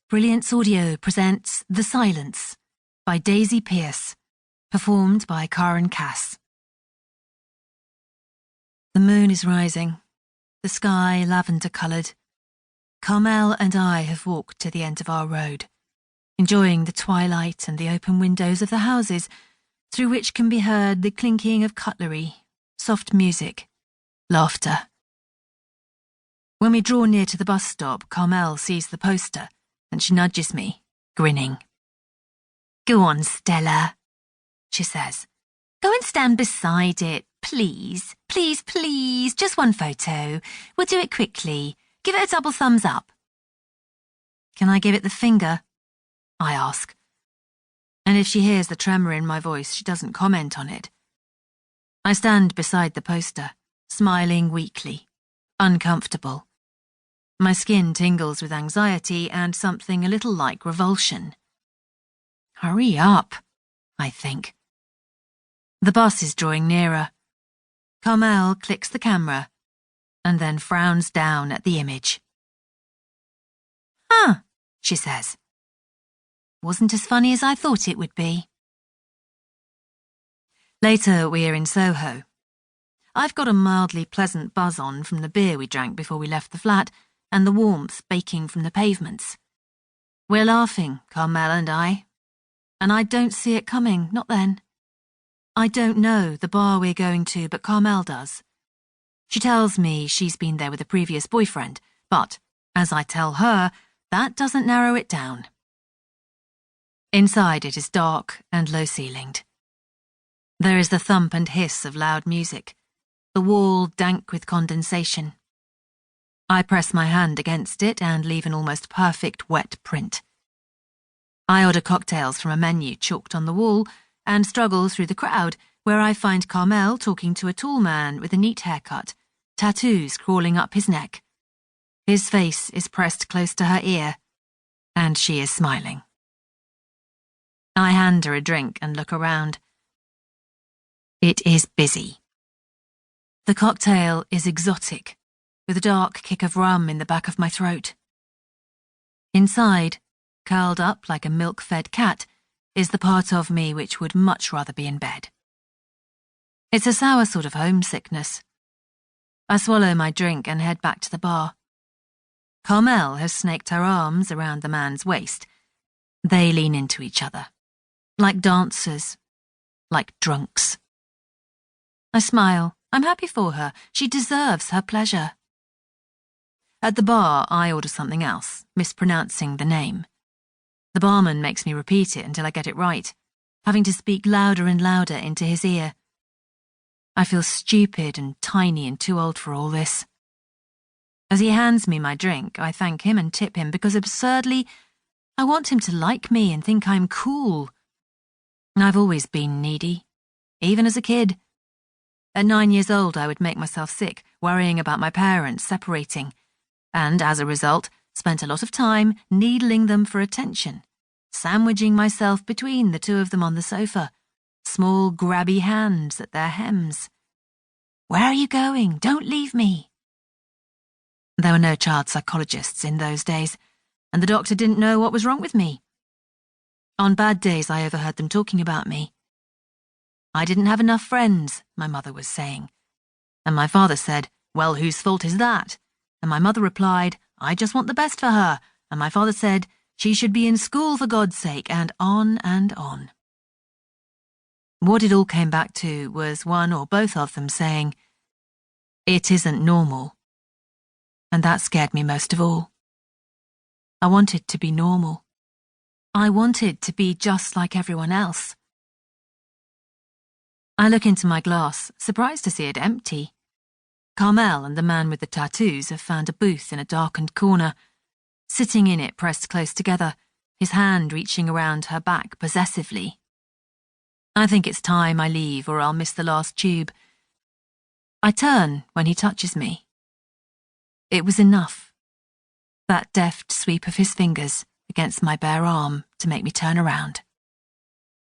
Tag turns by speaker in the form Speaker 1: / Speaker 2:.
Speaker 1: Brilliance Audio presents The Silence by Daisy Pearce, performed by Karen Cass. The moon is rising, the sky lavender-coloured. Carmel and I have walked to the end of our road, enjoying the twilight and the open windows of the houses, through which can be heard the clinking of cutlery, soft music, laughter. When we draw near to the bus stop, Carmel sees the poster, and she nudges me, grinning. "Go on, Stella," she says. "Go and stand beside it, please. Please, please, just one photo. We'll do it quickly. Give it a double thumbs up." "Can I give it the finger?" I ask. And if she hears the tremor in my voice, she doesn't comment on it. I stand beside the poster, smiling weakly, uncomfortable. My skin tingles with anxiety and something a little like revulsion. Hurry up, I think. The bus is drawing nearer. Carmel clicks the camera and then frowns down at the image. "Huh," she says. "Wasn't as funny as I thought it would be." Later, we are in Soho. I've got a mildly pleasant buzz on from the beer we drank before we left the flat, and the warmth baking from the pavements. We're laughing, Carmel and I don't see it coming, not then. I don't know the bar we're going to, but Carmel does. She tells me she's been there with a previous boyfriend, but, as I tell her, that doesn't narrow it down. Inside it is dark and low-ceilinged. There is the thump and hiss of loud music, the wall dank with condensation. I press my hand against it and leave an almost perfect wet print. I order cocktails from a menu chalked on the wall and struggle through the crowd, where I find Carmel talking to a tall man with a neat haircut, tattoos crawling up his neck. His face is pressed close to her ear, and she is smiling. I hand her a drink and look around. It is busy. The cocktail is exotic, with a dark kick of rum in the back of my throat. Inside, curled up like a milk-fed cat, is the part of me which would much rather be in bed. It's a sour sort of homesickness. I swallow my drink and head back to the bar. Carmel has snaked her arms around the man's waist. They lean into each other, like dancers, like drunks. I smile. I'm happy for her. She deserves her pleasure. At the bar, I order something else, mispronouncing the name. The barman makes me repeat it until I get it right, having to speak louder and louder into his ear. I feel stupid and tiny and too old for all this. As he hands me my drink, I thank him and tip him because absurdly, I want him to like me and think I'm cool. I've always been needy, even as a kid. At 9 years old, I would make myself sick, worrying about my parents separating, and as a result, spent a lot of time needling them for attention, sandwiching myself between the two of them on the sofa, small grabby hands at their hems. "Where are you going? Don't leave me." There were no child psychologists in those days, and the doctor didn't know what was wrong with me. On bad days, I overheard them talking about me. "I didn't have enough friends," my mother was saying. And my father said, "Well, whose fault is that?" And my mother replied, "I just want the best for her." And my father said, "She should be in school for God's sake," and on and on. What it all came back to was one or both of them saying, "It isn't normal." And that scared me most of all. I wanted to be normal. I wanted to be just like everyone else. I look into my glass, surprised to see it empty. Carmel and the man with the tattoos have found a booth in a darkened corner, sitting in it pressed close together, his hand reaching around her back possessively. I think it's time I leave or I'll miss the last tube. I turn when he touches me. It was enough, that deft sweep of his fingers against my bare arm to make me turn around.